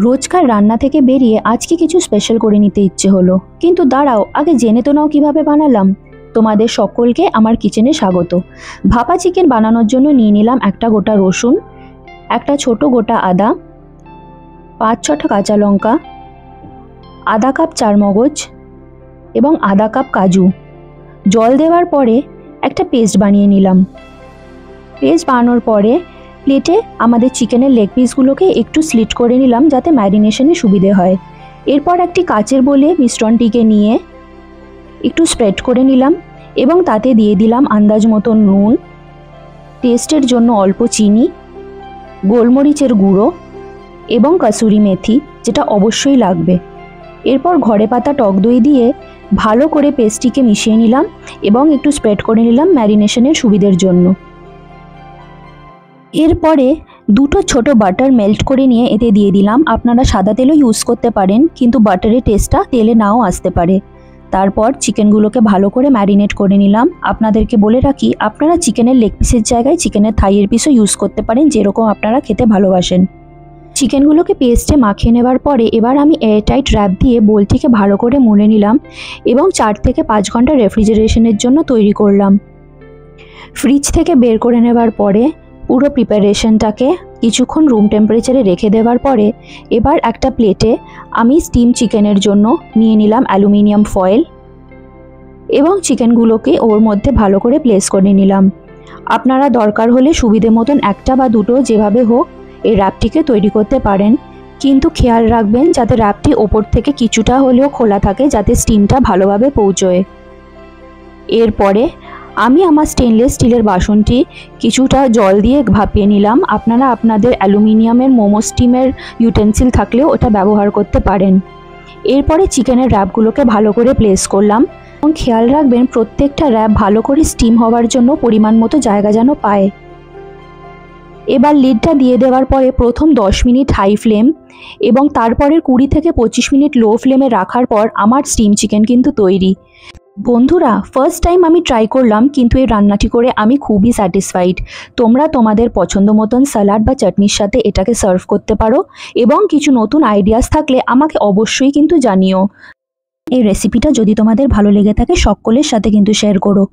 রোজকার রান্না থেকে বেরিয়ে আজকে কিছু স্পেশাল করে নিতে ইচ্ছে হলো, কিন্তু দাঁড়াও, আগে জেনে তো নাও কিভাবে বানালাম। তোমাদের সকলকে আমার কিচেনে স্বাগত। ভাপা চিকেন বানানোর জন্য নিয়ে নিলাম একটা গোটা রসুন, একটা ছোট গোটা আদা, 5-6টা কাঁচা লঙ্কা, আধা কাপ চারমগজ এবং আধা কাপ কাজু। জল দেওয়ার পরে একটা পেস্ট বানিয়ে নিলাম। পেস্ট বানানোর পরে প্লেটে আমাদের চিকেনের লেগ পিসগুলোকে একটু স্লিট করে নিলাম যাতে ম্যারিনেশনে সুবিধে হয়। এরপর একটি কাচের বোলে মিশ্রণটিকে নিয়ে একটু স্প্রেড করে নিলাম এবং তাতে দিয়ে দিলাম আন্দাজ মতো নুন, টেস্টের জন্য অল্প চিনি, গোলমরিচের গুঁড়ো এবং কাসুরি মেথি, যেটা অবশ্যই লাগবে। এরপর ঘরে পাতা টক দই দিয়ে ভালো করে পেস্টটিকে মিশিয়ে নিলাম এবং একটু স্প্রেড করে নিলাম ম্যারিনেশনের সুবিধের জন্য। এরপরে দুটো ছোট বাটার মেল্ট করে নিয়ে এতে দিয়ে দিলাম। আপনারা সাদা তেলও ইউজ করতে পারেন, কিন্তু বাটারের টেস্টটা তেলে নাও আসতে পারে। তারপর চিকেনগুলোকে ভালো করে ম্যারিনেট করে নিলাম। আপনাদেরকে বলে রাখি, আপনারা চিকেনের লেগ পিসের জায়গায় চিকেনের থাইয়ের পিসও ইউজ করতে পারেন, যেরকম আপনারা খেতে ভালোবাসেন। চিকেনগুলোকে পেস্টে মাখিয়ে নেবার পরে এবার আমি এয়ারটাইট র্যাপ দিয়ে বোলটিকে ভালো করে মুড়ে নিলাম এবং 4 থেকে 5 ঘন্টা রেফ্রিজারেশনের জন্য তৈরি করলাম। ফ্রিজ থেকে বের করে নেবার পরে পুরো প্রিপারেশনটাকে কিছুক্ষণ রুম টেম্পারেচারে রেখে দেওয়ার পরে এবার একটা প্লেটে আমি স্টিম চিকেনের জন্য নিয়ে নিলাম অ্যালুমিনিয়াম ফয়েল এবং চিকেনগুলোকে ওর মধ্যে ভালো করে প্লেস করে নিলাম। আপনারা দরকার হলে সুবিধে মতন একটা বা দুটো যেভাবে হোক এই র্যাপটিকে তৈরি করতে পারেন, কিন্তু খেয়াল রাখবেন যাতে র্যাপটি ওপর থেকে কিছুটা হলেও খোলা থাকে, যাতে স্টিমটা ভালোভাবে পৌঁছয়। এরপরে আমি আমার স্টেনলেস স্টিলের বাসনটি কিছুটা জল দিয়ে ভাপিয়ে নিলাম। আপনারা আপনাদের অ্যালুমিনিয়ামের মোমো স্টিমের ইউটেন্সিল থাকলেও ওটা ব্যবহার করতে পারেন। এরপরে চিকেনের র্যাপগুলোকে ভালো করে প্লেস করলাম এবং খেয়াল রাখবেন প্রত্যেকটা র্যাপ ভালো করে স্টিম হওয়ার জন্য পরিমাণ মতো জায়গা যেন পায়। এবার লিডটা দিয়ে দেওয়ার পরে প্রথম 10 মিনিট হাই ফ্লেম এবং তারপরের 20 থেকে 25 মিনিট লো ফ্লেমে রাখার পর আমার স্টিম চিকেন কিন্তু তৈরি। বন্ধুরা, ফার্স্ট টাইম আমি ট্রাই করলাম, কিন্তু এই রান্নাটি করে আমি খুবই স্যাটিসফাইড। তোমরা তোমাদের পছন্দ মতন স্যালাড বা চাটনির সাথে এটাকে সার্ভ করতে পারো এবং কিছু নতুন আইডিয়াস থাকলে আমাকে অবশ্যই কিন্তু জানিও। এই রেসিপিটা যদি তোমাদের ভালো লেগে থাকে সকলের সাথে কিন্তু শেয়ার করো।